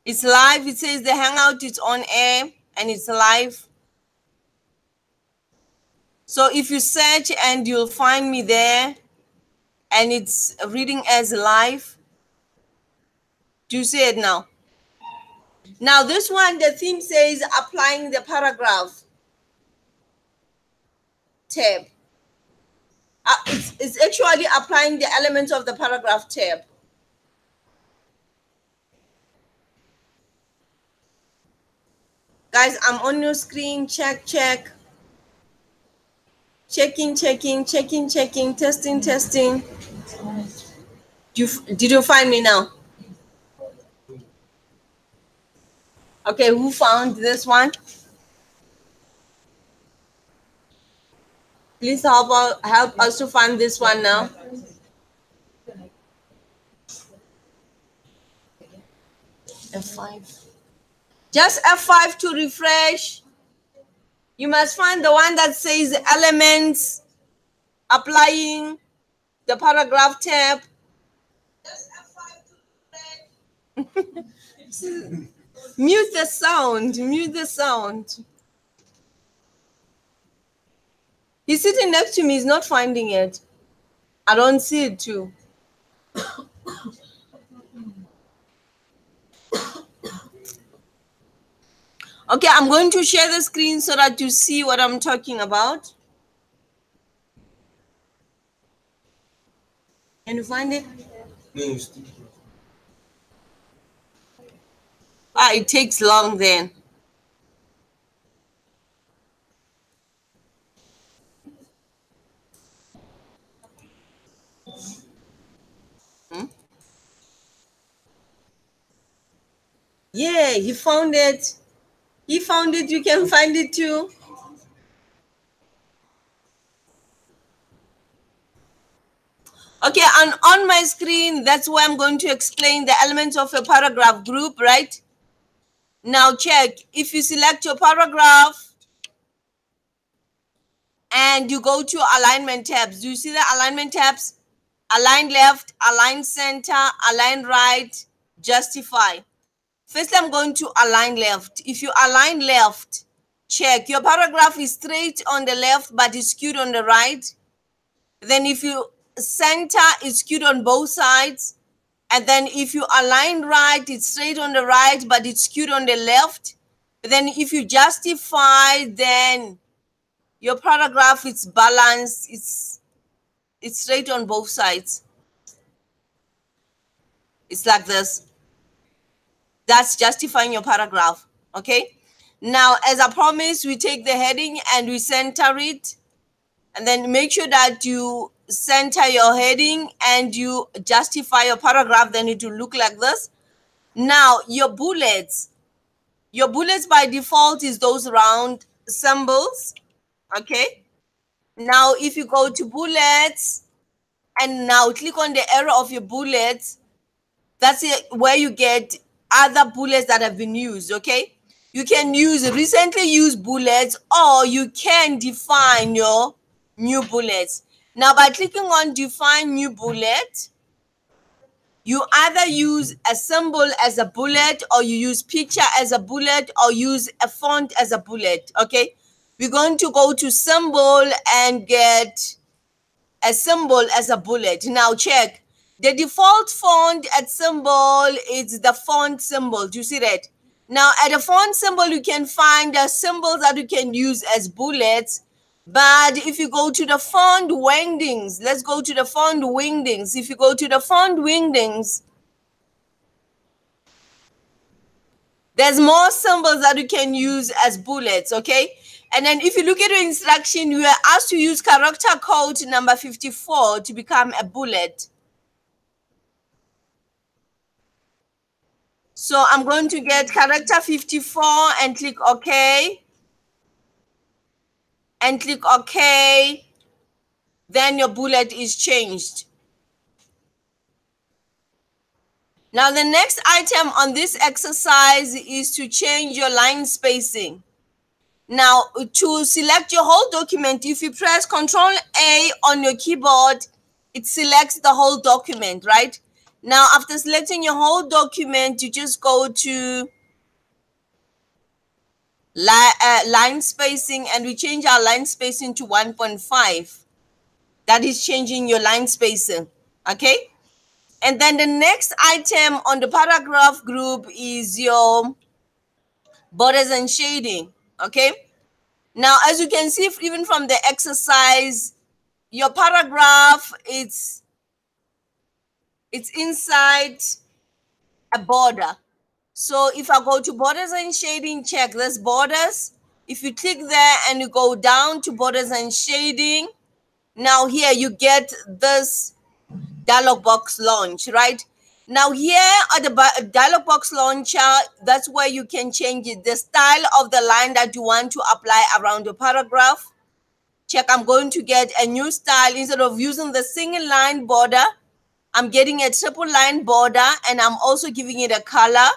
It's live. It says the Hangout is on air and it's live. So if you search and you'll find me there and it's reading as live. Do you see it now? Now this one, the theme says applying the paragraph tab. It's actually applying the elements of the paragraph tab. Guys, I'm on your screen. Check. Checking, testing. Did you find me now? Okay, who found this one? Please help us to find this one now. F5. Just F5 to refresh. You must find the one that says elements, applying the paragraph tab. Just F5 to refresh. Mute the sound. He's sitting next to me, he's not finding it. I don't see it too. Okay, I'm going to share the screen so that you see what I'm talking about. Can you find it? It takes long then. Yeah, he found it. He found it. You can find it too. Okay, and on my screen, that's where I'm going to explain the elements of a paragraph group, right? Now check. If you select your paragraph and you go to alignment tabs, do you see the alignment tabs? Align left, align center, align right, justify. First, I'm going to align left. If you align left, check. Your paragraph is straight on the left, but it's skewed on the right. Then if you center, it's skewed on both sides. And then if you align right, it's straight on the right, but it's skewed on the left. Then if you justify, then your paragraph is balanced. It's straight on both sides. It's like this. That's justifying your paragraph, okay? Now, as I promised, we take the heading and we center it. And then make sure that you center your heading and you justify your paragraph, then it will look like this. Now, your bullets by default is those round symbols, okay? Now, if you go to bullets and now click on the arrow of your bullets, that's where you get other bullets that have been used, okay? You can use recently used bullets or you can define your new bullets. Now, by clicking on define new bullet, you either use a symbol as a bullet or you use picture as a bullet or use a font as a bullet, okay? We're going to go to symbol and get a symbol as a bullet. Now, check. The default font at symbol is the font symbol. Do you see that? Now, at a font symbol, you can find the symbols that you can use as bullets. But if you go to the font wingdings, let's go to the font wingdings. If you go to the font wingdings, there's more symbols that you can use as bullets, okay? And then if you look at the instruction, you are asked to use character code number 54 to become a bullet. So I'm going to get character 54 and click OK. And click OK. Then your bullet is changed. Now the next item on this exercise is to change your line spacing. Now to select your whole document, if you press Ctrl A on your keyboard, it selects the whole document, right? Now, after selecting your whole document, you just go to line spacing, and we change our line spacing to 1.5. That is changing your line spacing, okay? And then the next item on the paragraph group is your borders and shading, okay? Now, as you can see, even from the exercise, your paragraph, it's inside a border. So if I go to borders and shading, check this borders. If you click there and you go down to borders and shading, now here you get this dialog box launch, right? Now here at the dialog box launcher, that's where you can change it, the style of the line that you want to apply around the paragraph. Check, I'm going to get a new style. Instead of using the single line border, I'm getting a triple line border, and I'm also giving it a color.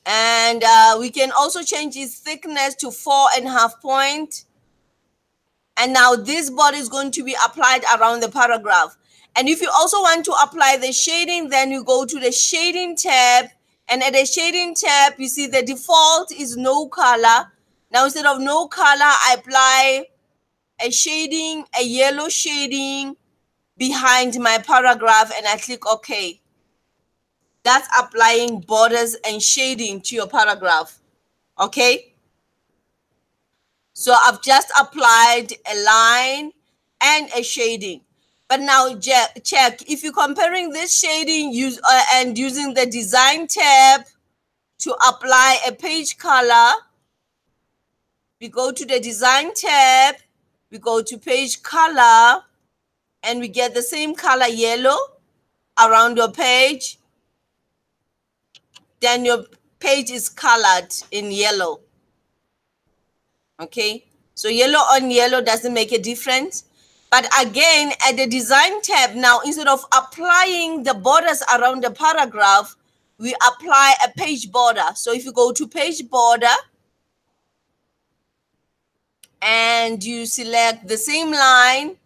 And we can also change its thickness to 4.5 points. And now this border is going to be applied around the paragraph. And if you also want to apply the shading, then you go to the shading tab. And at the shading tab, you see the default is no color. Now, instead of no color, I apply a shading, a yellow shading behind my paragraph, and I click OK. That's applying borders and shading to your paragraph, okay? So I've just applied a line and a shading. But now check, if you're comparing this shading and using the design tab to apply a page color, we go to the design tab, we go to page color, and we get the same color yellow around your page. Then your page is colored in yellow. Okay, so yellow on yellow doesn't make a difference. But again, at the design tab now, instead of applying the borders around the paragraph, we apply a page border. So if you go to page border and you select the same line,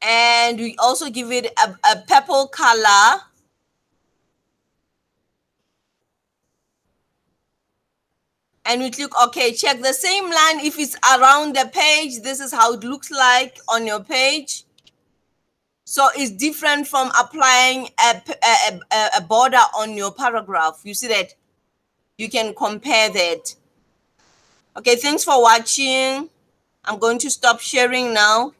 and we also give it a purple color, and we click OK. Check the same line. If it's around the page, this is how it looks like on your page. So it's different from applying a border on your paragraph. You see that? You can compare that. Okay, thanks for watching. I'm going to stop sharing now.